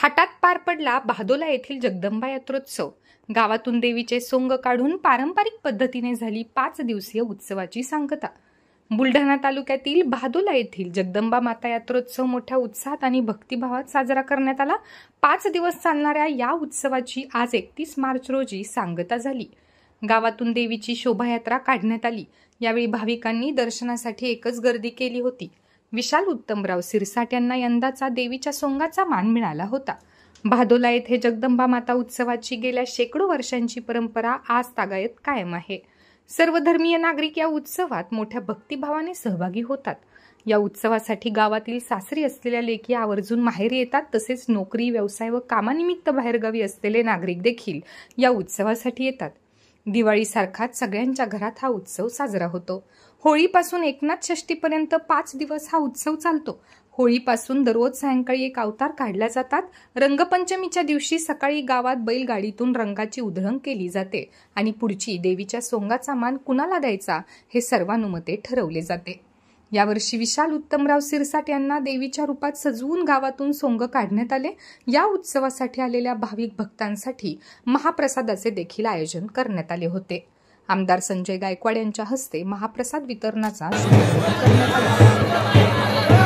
थाटात पार पडला भादोला येथील जगदंबा यात्रोत्सव। गावातून देवीचे सोंग काढून पारंपरिक पद्धतीने झाली 5 दिवसीय उत्सवाची सांगता। बुलढाणा तालुक्यातील भादोला येथील जगदंबा माता यात्रोत्सव मोठ्या उत्साहात आणि भक्तिभावात साजरा करण्यात आला। 5 दिवस चालणाऱ्या या उत्सवाची आज 31 मार्च रोजी सांगता झाली। गावातून देवीची शोभायात्रा काढण्यात आली। यावेळी भाविकांनी दर्शनासाठी एकच गर्दी केली होती। विशाल उत्तमराव सिरसाट यांना यंदाचा देवीच्या सोंगाचा मान मिळाला होता। भादोला येथे जगदंबा माता उत्सवाची गेल्या शेकडो वर्षांची परंपरा आज तागायत कायम आहे। सर्वधर्मीय नागरिक या उत्सवात मोठ्या भक्तिभावाने सहभागी होतात। या उत्सवासाठी गावातील सासरी असलेल्या लेकी आवर्जून माहेरी येतात। तसेच नोकरी, व्यवसाय व कामानिमित्त बाहेरगावी असलेले नागरिक देखील या उत्सवासाठी येतात। दिवाळीसारखाच सगळ्यांच्या घरात हा उत्सव साजरा होतो। होळीपासून एकनाथ षष्टीपर्यंत 5 दिवस हा उत्सव चालतो। होळीपासून दररोज सायंकाळी एक अवतार काढल्या जातात। रंगपंचमीच्या दिवशी सकाळी गावात बैलगाडीतून रंगाची उधळण केली जाते आणि पुढची देवीच्या सोंगाचा मान कुणाला द्यायचा हे सर्वानुमते ठरवले जाते। यावर्षी विशाल उत्तमराव सिरसाट यांना देवीच्या रूपात सजवून गावातून सोंग काढण्यात आले। या उत्सवासाठी आलेल्या भाविक भक्तांसाठी महाप्रसादाचे देखील आयोजन करण्यात आले होते। आमदार संजय गायकवाड यांच्या हस्ते महाप्रसाद वितरणाचा शुभारंभ करण्यात आला।